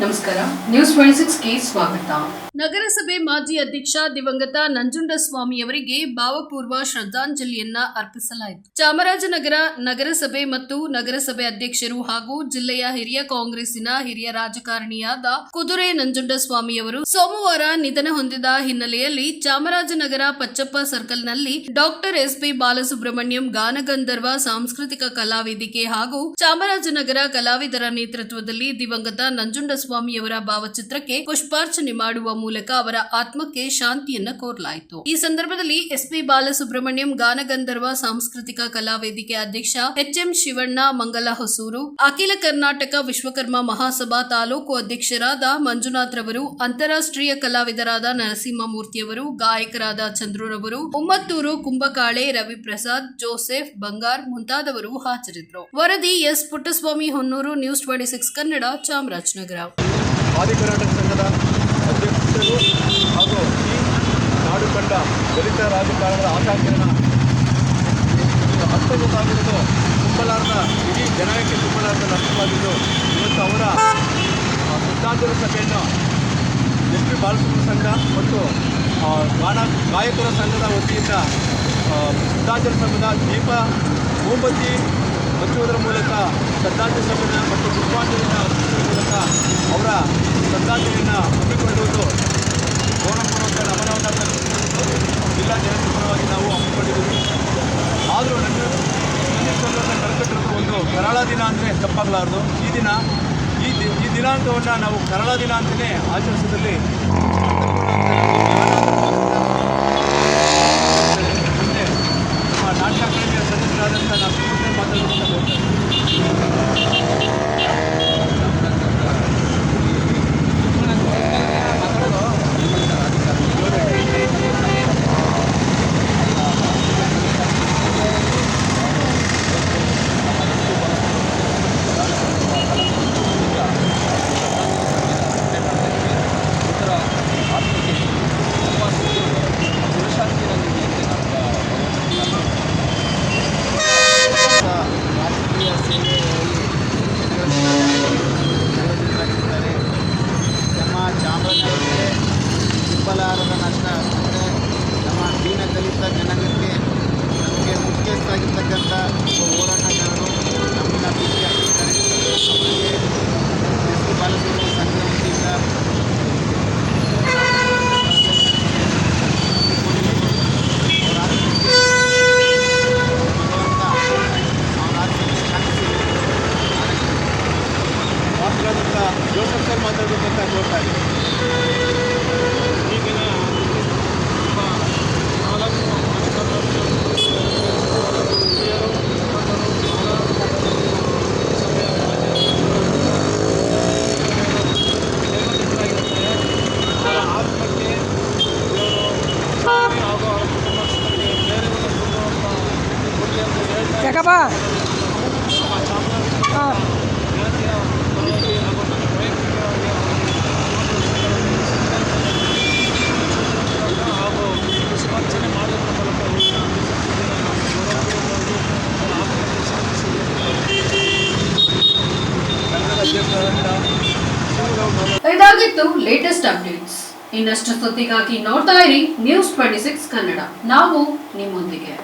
ನಮಸ್ಕಾರ, ನ್ಯೂಸ್ 26 ಗೆ ಸ್ವಾಗತ. ನಗರಸಭೆ ಮಾಜಿ ಅಧ್ಯಕ್ಷ ದಿವಂಗತ ನಂಜುಂಡಸ್ವಾಮಿಯವರಿಗೆ ಭಾವಪೂರ್ವ ಶ್ರದ್ಧಾಂಜಲಿಯನ್ನ ಅರ್ಪಿಸಲಾಯಿತು. ಚಾಮರಾಜನಗರ ನಗರಸಭೆ ಮತ್ತು ನಗರಸಭೆ ಅಧ್ಯಕ್ಷರು ಹಾಗೂ ಜಿಲ್ಲೆಯ ಹಿರಿಯ ಕಾಂಗ್ರೆಸ್ಸಿನ ಹಿರಿಯ ರಾಜಕಾರಣಿಯಾದ ಕುದುರೆ ನಂಜುಂಡಸ್ವಾಮಿಯವರು ಸೋಮವಾರ ನಿಧನ ಹೊಂದಿದ ಹಿನ್ನೆಲೆಯಲ್ಲಿ ಚಾಮರಾಜನಗರ ಪಚ್ಚಪ್ಪ ಸರ್ಕಲ್ನಲ್ಲಿ ಡಾಕ್ಟರ್ ಎಸ್.ಪಿ. ಬಾಲಸುಬ್ರಹ್ಮಣ್ಯಂ ಗಾನಗಂಧರ್ವ ಸಾಂಸ್ಕೃತಿಕ ಕಲಾವೇದಿಕೆ ಹಾಗೂ ಚಾಮರಾಜನಗರ ಕಲಾವಿದರ ನೇತೃತ್ವದಲ್ಲಿ ದಿವಂಗತ ನಂಜುಂಡಸ್ವಾಮಿಯವರ ಭಾವಚಿತ್ರಕ್ಕೆ ಪುಷ್ಪಾರ್ಚನೆ ಮಾಡುವ ಮೂಲಕ ಅವರ ಆತ್ಮಕ್ಕೆ ಶಾಂತಿಯನ್ನ ಕೋರಲಾಯಿತು. ಈ ಸಂದರ್ಭದಲ್ಲಿ ಎಸ್.ಪಿ. ಬಾಲಸುಬ್ರಹ್ಮಣ್ಯಂ ಗಾನಗಂಧರ್ವ ಸಾಂಸ್ಕೃತಿಕ ಕಲಾವೇದಿಕೆ ಅಧ್ಯಕ್ಷ ಎಚ್.ಎಂ. ಶಿವಣ್ಣ ಮಂಗಲ ಹೊಸೂರು, ಅಖಿಲ ಕರ್ನಾಟಕ ವಿಶ್ವಕರ್ಮ ಮಹಾಸಭಾ ತಾಲೂಕು ಅಧ್ಯಕ್ಷರಾದ ಮಂಜುನಾಥ್ ರವರು, ಅಂತಾರಾಷ್ಟ್ರೀಯ ಕಲಾವಿದರಾದ ನರಸಿಂಹಮೂರ್ತಿಯವರು, ಗಾಯಕರಾದ ಚಂದ್ರರವರು, ಉಮ್ಮತ್ತೂರು ಕುಂಭಕಾಳೆ, ರವಿಪ್ರಸಾದ್, ಜೋಸೆಫ್ ಬಂಗಾರ್ ಮುಂತಾದವರು ಹಾಜರಿದ್ದರು. ವರದಿ ಎಸ್. ಪುಟ್ಟಸ್ವಾಮಿ ಹೊನ್ನೂರು, ನ್ಯೂಸ್ 26 ಕನ್ನಡ, ಚಾಮರಾಜನಗರ. ಆದಿಕರ್ನಾಟಕ ಸಂಘದ ಅಧ್ಯಕ್ಷರು ಹಾಗೂ ಈ ನಾಡು ಕಂಡ ದಲಿತ ರಾಜಕಾರಣದ ಆಕಾಂಕ್ಷೆಯನ್ನು ಹಸ್ತಗತವಾಗಿರುವುದು ತುಂಬಲಾರದ, ಇಡೀ ಜನಕ್ಕೆ ತುಂಬಲಾರದ ನಷ್ಟವಾಗಿದ್ದು ಇವತ್ತು ಅವರ ಶ್ರದ್ಧಾಂಜಲಿ ಸಭೆಯನ್ನು ಎಸ್.ಪಿ. ಬಾಲಸುಬ್ರಹ್ಮಣ್ಯ ಸಂಘ ಮತ್ತು ಗಾಯಕರ ಸಂಘದ ವತಿಯಿಂದ ಶ್ರದ್ಧಾಂಜಲಿ ಸಂಘದ ದೀಪ ಮೊಂಬತ್ತಿ ಹಚ್ಚುವುದರ ಮೂಲಕ ಶ್ರದ್ಧಾಂಜಲಿ ಸಭೆಯ ಮತ್ತು ಪುಷ್ಪಾಂಜಲಿಯನ್ನು ಅರ್ಪಿಸುವ ಮೂಲಕ ಅವರ ಶ್ರದ್ಧಾಂಜಲಿಯನ್ನು ಹಮ್ಮಿಕೊಳ್ಳುವುದು ಗೌರವಪೂರ್ವಕ ನಮನವನ್ನು ಜಿಲ್ಲಾ ಜನತೆ ಪರವಾಗಿ ನಾವು ಹಮ್ಮಿಕೊಂಡಿದ್ದೀವಿ. ಆದರೂ ಕರ್ಕಟದ ಒಂದು ಕರಾಳ ದಿನ ಅಂದರೆ ತಪ್ಪಾಗಲಾರದು. ಈ ದಿನಾಂಕವನ್ನು ನಾವು ಕರಾಳ ದಿನ ಅಂತಲೇ ಆಚರಿಸಿದಲ್ಲಿ ಮುಂದೆ ನಮ್ಮ ನಾಟಕ ಅಕಾಡೆಮಿಯ ಸದಸ್ಯರಾದಂಥ ನಾವು ಮಾತಾಡೋದು ತುಂಬಲಾರದ ನಷ್ಟ ಅಂದರೆ ನಮ್ಮ ದೀನದಲಿತ ಜನಾಂಗಕ್ಕೆ ನಮಗೆ ಮುಖ್ಯಸ್ಥರಾಗಿರ್ತಕ್ಕಂಥ ಹೋರಾಟಗಾರರು ನಮ್ಮಿಂದ ಭೇಟಿಯಾಗಿರ್ತಾರೆ. ಅವರಿಗೆ ಎಸ್.ಪಿ. ಬಾಲಸುಬ್ರಹ್ಮಣ್ಯ ಸಂಘ ವತಿಯಿಂದ ಮಾತನಾಡುತ್ತ ಜೋಸೆಫ್ ಸರ್ ಮಾತಾಡಬೇಕಂತ ಕೋರ್ತಾ ಇದೆ. ಇದಾಗಿತ್ತು ಲೇಟೆಸ್ಟ್ ಅಪ್ಡೇಟ್ಸ್. ಇನ್ನಷ್ಟು ಸುದ್ದಿಗಾಗಿ ನೋಡ್ತಾ ಇರಿ ನ್ಯೂಸ್ 26 ಕನ್ನಡ. ನಾವು ನಿಮ್ಮೊಂದಿಗೆ.